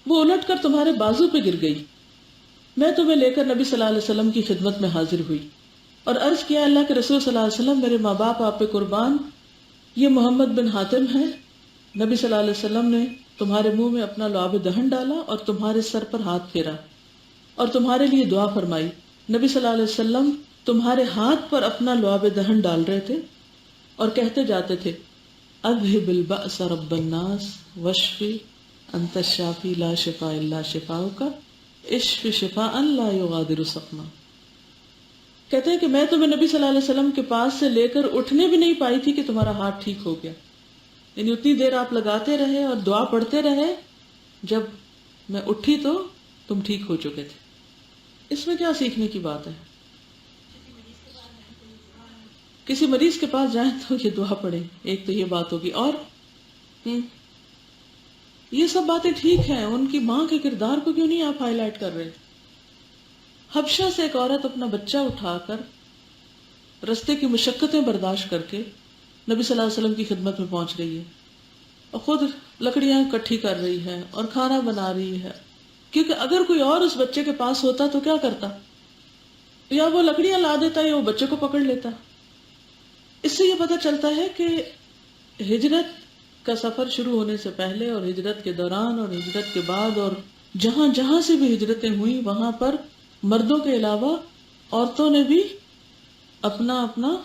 وہ الٹ کر تمہارے بازو پہ گر گئی. میں تمہیں لے کر نبی صلی اللہ علیہ وسلم کی خدمت میں حاضر ہوئی اور عرض کیا، اللہ کے رسول صلی اللہ علیہ وسلم، میرے ماں باپ آپ پہ قربان، یہ محمد بن حاتم ہیں. نبی صلی اللہ علیہ وسلم نے تمہارے منہ میں اپنا لعاب دہن ڈالا اور تمہارے سر پر ہاتھ پھیرا اور تمہارے لیے دعا فرمائی. نبی صلی اللہ علیہ وسلم تمہارے ہاتھ پر اپنا لعاب دہن ڈال رہے تھے اور کہتے جاتے تھے، اذهب البأس رب الناس واشف انت الشافی لا شفاء الا شفاؤک اشف شفاء لا یغادر سقما. کہتے ہیں کہ میں تمہیں نبی صلی اللہ علیہ وسلم کے پاس سے لے کر اٹھنے بھی نہیں پائی تھی کہ تمہارا ہاتھ ٹھیک ہو گیا. یعنی اتنی دیر آپ لگاتے رہے اور دعا پڑھتے رہے، جب میں اٹھی تو تم ٹھیک ہو چکے تھے. اس میں کیا سیکھنے کی بات ہے؟ کسی مریض کے پاس جائیں تو یہ دعا پڑھیں، ایک تو یہ بات ہوگی. اور یہ سب باتیں ٹھیک ہیں، ان کی ماں کے کردار کو کیوں نہیں آپ ہائی لائٹ کر رہے؟ حبشہ سے ایک عورت اپنا بچہ اٹھا کر رستے کی مشقتیں برداشت کر کے نبی صلی اللہ علیہ وسلم کی خدمت میں پہنچ رہی ہے اور خود لکڑیاں اکٹھی کر رہی ہے اور کھانا بنا رہی ہے. کیونکہ اگر کوئی اور اس بچے کے پاس ہوتا تو کیا کرتا؟ یا وہ لکڑیاں لا دیتا یا وہ بچے کو پکڑ لیتا. اس سے یہ پتہ چلتا ہے کہ ہجرت کا سفر شروع ہونے سے پہلے اور ہجرت کے دوران اور ہجرت کے بعد اور جہاں جہاں سے بھی ہجرتیں ہوئیں وہاں پر مردوں کے علاوہ عورتوں نے بھی اپنا اپنا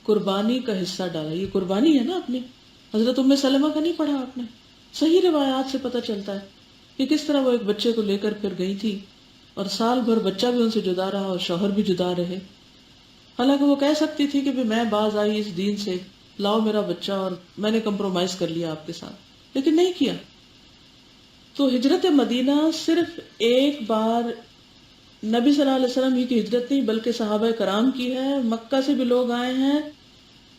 قربانی کا حصہ ڈالا. یہ قربانی ہے نا اپنی. حضرت ام سلمہ کا نہیں پڑھا آپ نے؟ صحیح روایات سے پتہ چلتا ہے کہ کس طرح وہ ایک بچے کو لے کر پھر گئی تھی اور سال بھر بچہ بھی ان سے جدا رہا اور شوہر بھی جدا رہے. حالانکہ وہ کہہ سکتی تھی کہ میں باز آئی اس دین سے، لاؤ میرا بچہ، اور میں نے کمپرومائز کر لیا آپ کے ساتھ، لیکن نہیں کیا. تو ہجرت مدینہ صرف ایک بار نبی صلی اللہ علیہ وسلم ہی کی ہجرت نہیں بلکہ صحابہ کرام کی ہے. مکہ سے بھی لوگ آئے ہیں،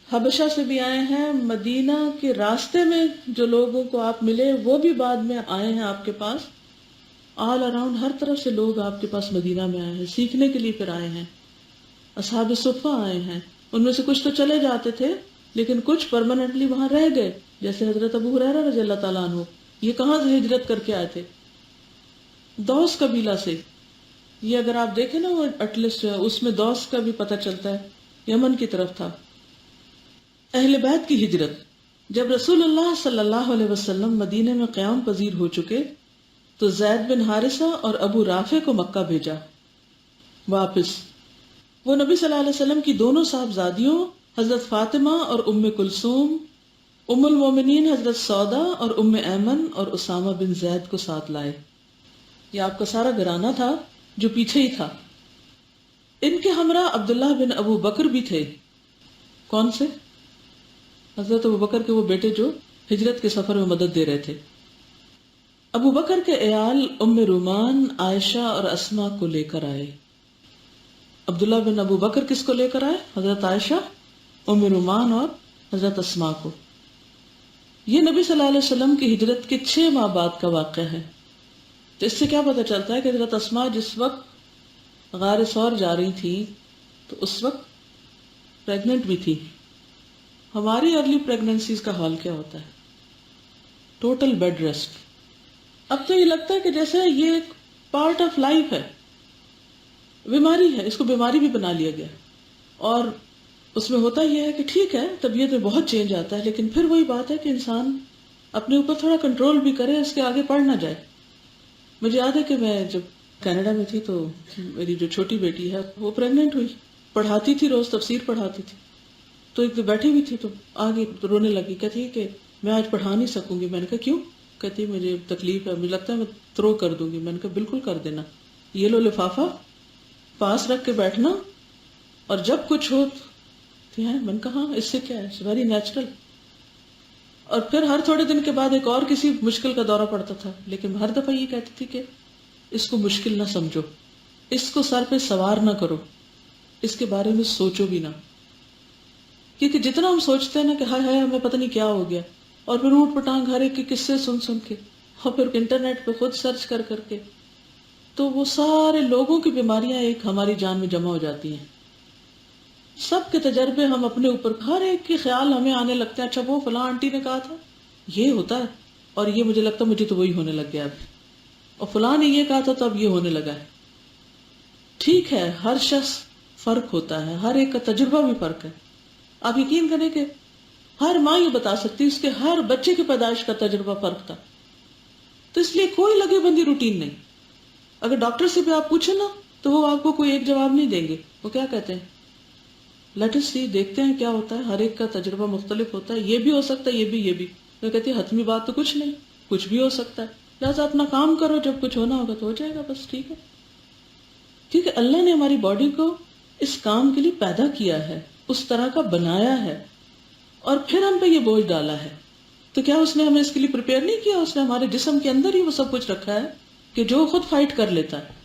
حبشہ سے بھی آئے ہیں، مدینہ کے راستے میں جو لوگوں کو آپ ملے وہ بھی بعد میں آئے ہیں آپ کے پاس. آل اراؤنڈ ہر طرف سے لوگ آپ کے پاس مدینہ میں آئے ہیں، سیکھنے کے لیے پھر آئے ہیں. اصحاب صفہ آئے ہیں، ان میں سے کچھ تو چلے جاتے تھے لیکن کچھ پرماننٹلی وہاں رہ گئے، جیسے حضرت ابو ہریرہ رضی اللہ تعالیٰ عنہ. یہ کہاں سے ہجرت کر کے آئے تھے؟ دوس قبیلہ سے. یہ اگر آپ دیکھیں نا وہ اٹلس اس میں دوس کا بھی پتہ چلتا ہے، یمن کی طرف تھا. اہل بیت کی ہجرت. جب رسول اللہ صلی اللہ علیہ وسلم مدینے میں قیام پذیر ہو چکے تو زید بن حارثہ اور ابو رافع کو مکہ بھیجا واپس. وہ نبی صلی اللہ علیہ وسلم کی دونوں صاحبزادیوں حضرت فاطمہ اور ام کلثوم، ام المومنین حضرت سودا اور ام ایمن اور اسامہ بن زید کو ساتھ لائے. یہ آپ کا سارا گھرانہ تھا جو پیچھے ہی تھا. ان کے ہمراہ عبداللہ بن ابو بکر بھی تھے. کون سے؟ حضرت ابو بکر کے وہ بیٹے جو ہجرت کے سفر میں مدد دے رہے تھے. ابو بکر کے عیال ام رومان، عائشہ اور اسما کو لے کر آئے. عبداللہ بن ابو بکر کس کو لے کر آئے؟ حضرت عائشہ، ام رومان اور حضرت اسما کو. یہ نبی صلی اللہ علیہ وسلم کی ہجرت کے 6 ماہ بعد کا واقعہ ہے. تو اس سے کیا پتہ چلتا ہے کہ حضرت اسماء جس وقت غار ثور جا رہی تھی تو اس وقت پریگننٹ بھی تھی. ہماری ارلی پریگننسیز کا حال کیا ہوتا ہے؟ Total bed rest. اب تو یہ لگتا ہے کہ جیسے یہ ایک پارٹ آف لائف ہے، بیماری ہے، اس کو بیماری بھی بنا لیا گیا. اور اس میں ہوتا یہ ہے کہ ٹھیک ہے طبیعت میں بہت چینج آتا ہے، لیکن پھر وہی بات ہے کہ انسان اپنے اوپر تھوڑا کنٹرول بھی کرے، اس کے آگے بڑھ نہ جائے. مجھے یاد ہے کہ میں جب کینیڈا میں تھی تو میری جو چھوٹی بیٹی ہے وہ پریگننٹ ہوئی، پڑھاتی تھی، روز تفسیر پڑھاتی تھی. تو ایک دن بیٹھی ہوئی تھی تو آگے رونے لگی، کہتی کہ میں آج پڑھا نہیں سکوں گی. میں نے کہا کیوں؟ کہتی مجھے تکلیف ہے، مجھے لگتا ہے میں تھرو کر دوں گی. میں نے کہا بالکل کر دینا، یہ لو لفافہ پاس رکھ کے بیٹھنا اور جب کچھ ہو میں نے کہا ہاں اس سے کیا ہے، اٹس ویری نیچرل. اور پھر ہر تھوڑے دن کے بعد ایک اور کسی مشکل کا دورہ پڑتا تھا، لیکن ہر دفعہ یہ کہتی تھی کہ اس کو مشکل نہ سمجھو، اس کو سر پہ سوار نہ کرو، اس کے بارے میں سوچو بھی نہ. کیونکہ جتنا ہم سوچتے ہیں نا کہ ہائے ہائے ہمیں پتہ نہیں کیا ہو گیا، اور پھر اوٹ پٹانگ ہر ایک کے قصے سن سن کے اور پھر انٹرنیٹ پہ خود سرچ کر کر کے، تو وہ سارے لوگوں کی بیماریاں ایک ہماری جان میں جمع ہو جاتی ہیں. سب کے تجربے ہم اپنے اوپر، ہر ایک کے خیال ہمیں آنے لگتے ہیں، اچھا وہ فلاں آنٹی نے کہا تھا یہ ہوتا ہے، اور یہ مجھے لگتا ہے مجھے تو وہی ہونے لگ گیا اب، اور فلاں نے یہ کہا تھا تو اب یہ ہونے لگا ہے. ٹھیک ہے ہر شخص فرق ہوتا ہے، ہر ایک کا تجربہ بھی فرق ہے. آپ یقین کریں کہ ہر ماں یہ بتا سکتی اس کے ہر بچے کی پیدائش کا تجربہ فرق تھا. تو اس لیے کوئی لگے بندی روٹین نہیں. اگر ڈاکٹر سے بھی آپ پوچھیں نا تو وہ آپ کو کوئی ایک جواب نہیں دیں گے. وہ کیا کہتے ہیں، لیٹ اس سی، دیکھتے ہیں کیا ہوتا ہے. ہر ایک کا تجربہ مختلف ہوتا ہے، یہ بھی ہو سکتا ہے یہ بھی. میں کہتی ہے حتمی بات تو کچھ نہیں، کچھ بھی ہو سکتا ہے. لہٰذا اپنا کام کرو، جب کچھ ہونا ہوگا تو ہو جائے گا، بس ٹھیک ہے. کیونکہ اللہ نے ہماری باڈی کو اس کام کے لیے پیدا کیا ہے، اس طرح کا بنایا ہے، اور پھر ہم پہ یہ بوجھ ڈالا ہے. تو کیا اس نے ہمیں اس کے لیے پریپیئر نہیں کیا؟ اس نے ہمارے جسم کے اندر ہی وہ سب کچھ رکھا ہے کہ جو خود فائٹ کر لیتا ہے.